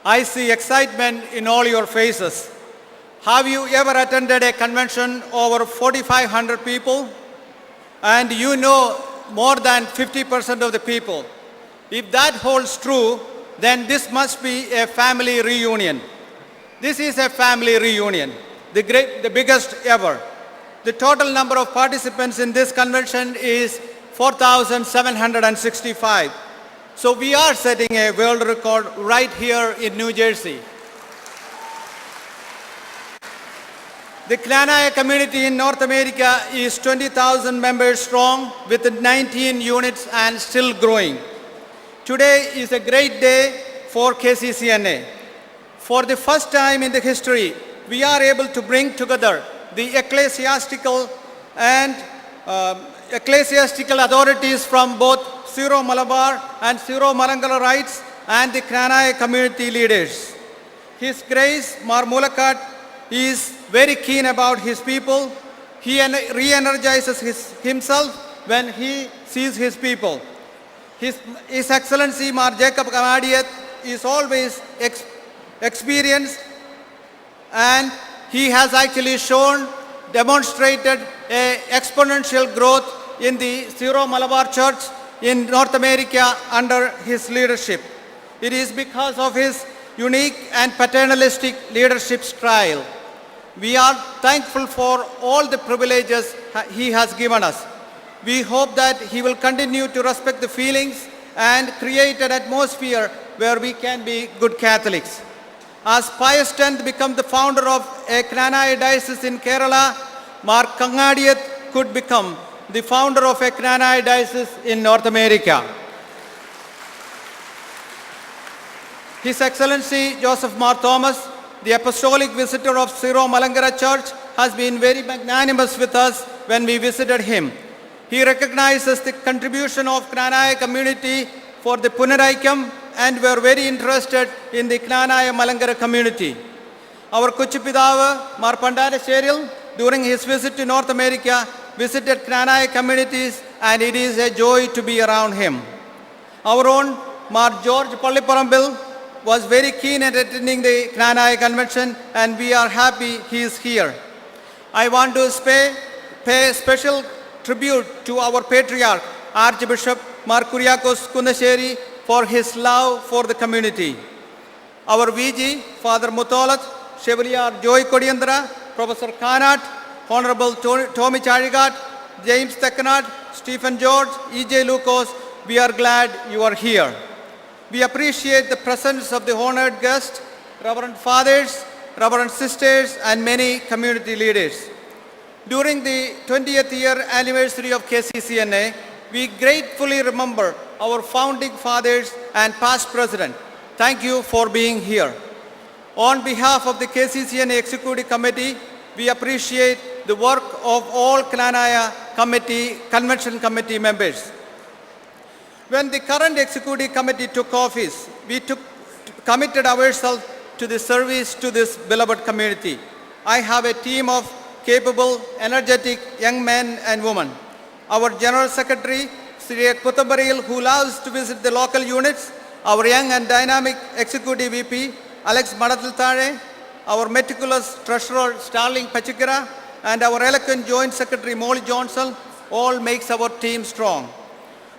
I see excitement in all your faces. Have you ever attended a convention over 4,500 people? And you know more than 50% of the people. If that holds true, then this must be a family reunion. This is a family reunion, the biggest ever. The total number of participants in this convention is 4,765. So we are setting a world record right here in New Jersey. The Knanaya community in North America is 20,000 members strong with 19 units and still growing. Today is a great day for KCCNA. For the first time in the history, we are able to bring together the ecclesiastical and ecclesiastical authorities from both Syro-Malabar and Syro-Malankara and the Knanaya community leaders. His Grace Mar Mulakat is very keen about his people. He re-energizes himself when he sees his people. His Excellency Mar Jacob Kanadiyath is always experienced, and he has actually demonstrated an exponential growth in the Syro-Malabar Church in North America under his leadership. It is because of his unique and paternalistic leadership style. We are thankful for all the privileges he has given us. We hope that he will continue to respect the feelings and create an atmosphere where we can be good Catholics. As Pius X became the founder of a Knanaya diocese in Kerala, Mar Kanadiyath could become the founder of a Knanaya diocese in North America. His Excellency Joseph Mar Thomas, the Apostolic Visitor of Syro-Malankara Church, has been very magnanimous with us when we visited him. He recognizes the contribution of Knanaya community for the Punaraikam, and we are very interested in the Knanaya Malankara community. Our Kuchipidava, Mar Pandara Sheril, during his visit to North America, visited Knanaya communities, and it is a joy to be around him. Our own Mar George Palliparambil was very keen at attending the Knanaya convention, and we are happy he is here. I want to pay special tribute to our Patriarch, Archbishop Mar Kuriakos Kundasheri, for his love for the community. Our VG, Father Mutholat, Chevalier Joy Kodiandra, Professor Kanat, Honorable Tommy Charigat, James Tekkanat, Stephen George, E.J. Lucas, we are glad you are here. We appreciate the presence of the honored guests, Reverend Fathers, Reverend Sisters, and many community leaders. During the 20th year anniversary of KCCNA, we gratefully remember our founding fathers and past president. Thank you for being here. On behalf of the KCCNA Executive Committee, we appreciate the work of all Knanaya Convention Committee members. When the current Executive Committee took office, we committed ourselves to the service to this beloved community. I have a team of capable, energetic young men and women. Our General Secretary, Sri Kuthabaril, who loves to visit the local units, our young and dynamic Executive VP, Alex Madathilthare, our meticulous Treasurer, Starling Pachikara, and our eloquent Joint Secretary, Molly Johnson, all makes our team strong.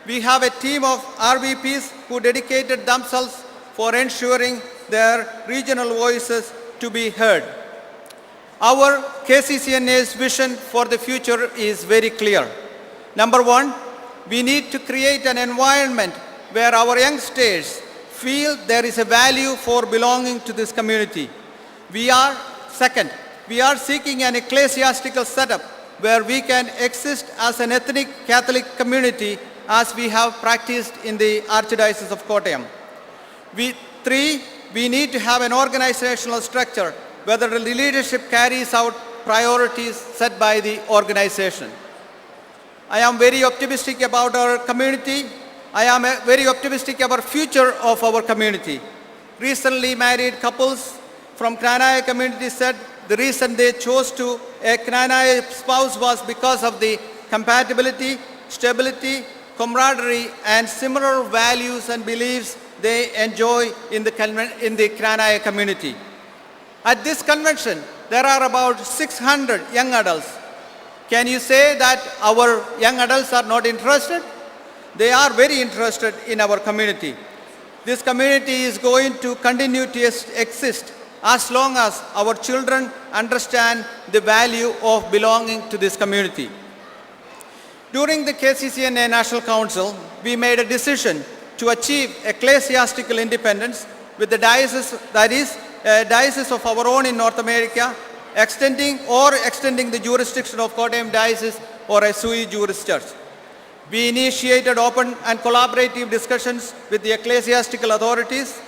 We have a team of RVPs who dedicated themselves for ensuring their regional voices to be heard. Our KCCNA's vision for the future is very clear. Number one, we need to create an environment where our youngsters feel there is a value for belonging to this community. Second, we are seeking an ecclesiastical setup where we can exist as an ethnic Catholic community as we have practiced in the Archdiocese of Kottayam. Three, we need to have an organizational structure where the leadership carries out priorities set by the organization. I am very optimistic about our community. I am very optimistic about future of our community. Recently married couples from Knanaya community said the reason they chose a Knanaya spouse was because of the compatibility, stability, camaraderie, and similar values and beliefs they enjoy in the Knanaya community. At this convention, there are about 600 young adults. Can you say that our young adults are not interested? They are very interested in our community. This community is going to continue to exist as long as our children understand the value of belonging to this community. During the KCCNA National Council, we made a decision to achieve ecclesiastical independence with the diocese, that is, a diocese of our own in North America, extending the jurisdiction of Kottayam Diocese or a sui juris church. We initiated open and collaborative discussions with the ecclesiastical authorities.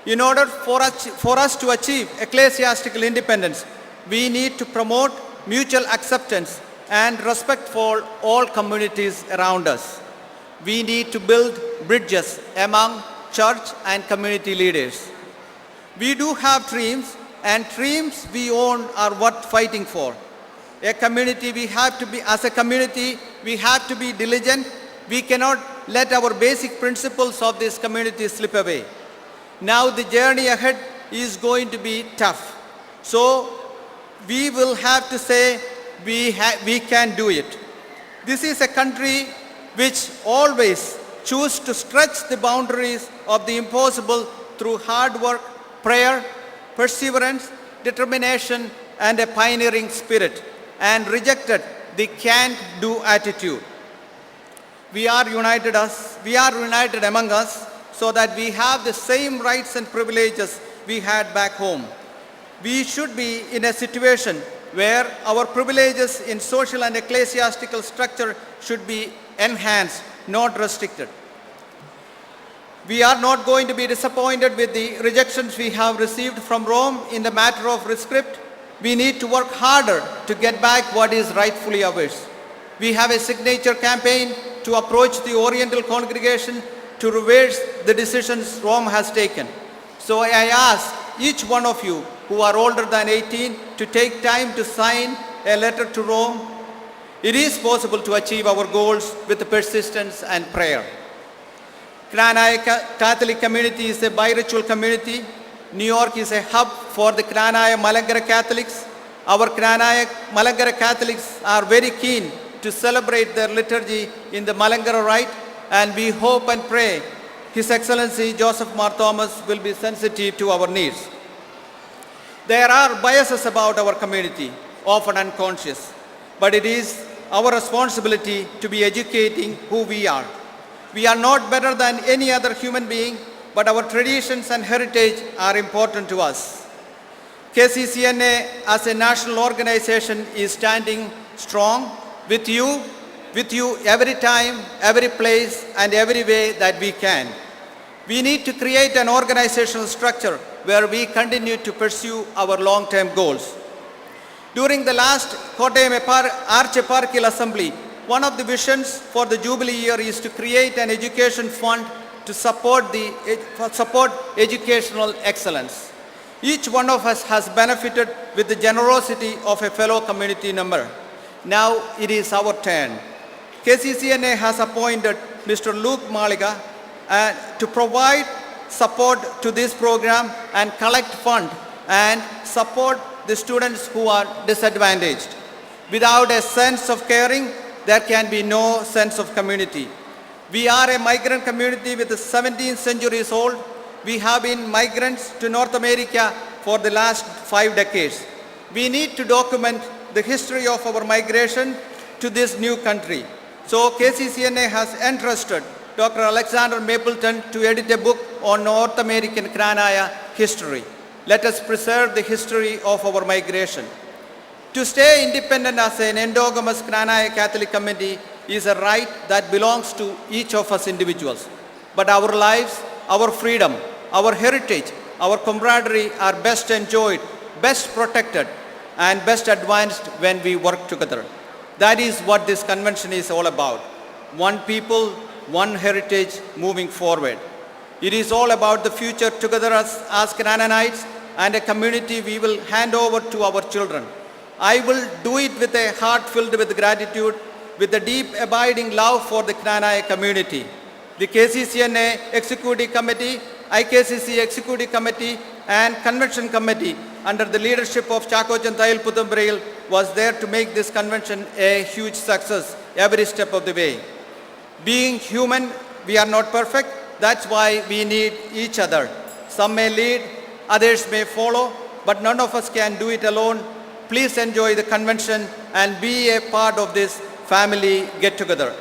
In order for us to achieve ecclesiastical independence, we need to promote mutual acceptance and respect for all communities around us. We need to build bridges among church and community leaders. We do have dreams, and dreams we own are worth fighting for. As a community, we have to be diligent. We cannot let our basic principles of this community slip away. Now the journey ahead is going to be tough. So we will have to say we can do it. This is a country which always chooses to stretch the boundaries of the impossible through hard work, prayer, perseverance, determination, and a pioneering spirit, and rejected the can't-do attitude. We are united among us so that we have the same rights and privileges we had back home. We should be in a situation where our privileges in social and ecclesiastical structure should be enhanced, not restricted. We are not going to be disappointed with the rejections we have received from Rome in the matter of rescript. We need to work harder to get back what is rightfully ours. We have a signature campaign to approach the Oriental congregation to reverse the decisions Rome has taken. So I ask each one of you who are older than 18 to take time to sign a letter to Rome. It is possible to achieve our goals with persistence and prayer. Knanaya Catholic community is a bi-ritual community. New York is a hub for the Knanaya Malankara Catholics. Our Knanaya Malankara Catholics are very keen to celebrate their liturgy in the Malankara rite, and we hope and pray His Excellency Joseph Mar Thomas will be sensitive to our needs. There are biases about our community, often unconscious, but it is our responsibility to be educating who we are. We are not better than any other human being, but our traditions and heritage are important to us. KCCNA as a national organization is standing strong with you every time, every place, and every way that we can. We need to create an organizational structure where we continue to pursue our long-term goals. During the last Kottayam Archeparchal Assembly, one of the visions for the Jubilee year is to create an education fund to support educational excellence. Each one of us has benefited with the generosity of a fellow community member. Now it is our turn. KCCNA has appointed Mr. Luke Maliga to provide support to this program and collect funds and support the students who are disadvantaged. Without a sense of caring, there can be no sense of community. We are a migrant community with the 17th centuries old. We have been migrants to North America for the last 5 decades. We need to document the history of our migration to this new country. So KCCNA has entrusted Dr. Alexander Mapleton to edit a book on North American Knanaya history. Let us preserve the history of our migration. To stay independent as an endogamous Knanaya Catholic community is a right that belongs to each of us individuals. But our lives, our freedom, our heritage, our camaraderie are best enjoyed, best protected, and best advanced when we work together. That is what this convention is all about. One people, one heritage moving forward. It is all about the future together as Canaanites and a community we will hand over to our children. I will do it with a heart filled with gratitude, with a deep abiding love for the Knanaya community. The KCCNA Executive Committee IKCC Executive Committee and Convention Committee under the leadership of Chakochan Thayil Puthumbrayil was there to make this convention a huge success every step of the way. Being human, we are not perfect. That's why we need each other. Some may lead, others may follow, but none of us can do it alone. Please enjoy the convention and be a part of this family get-together.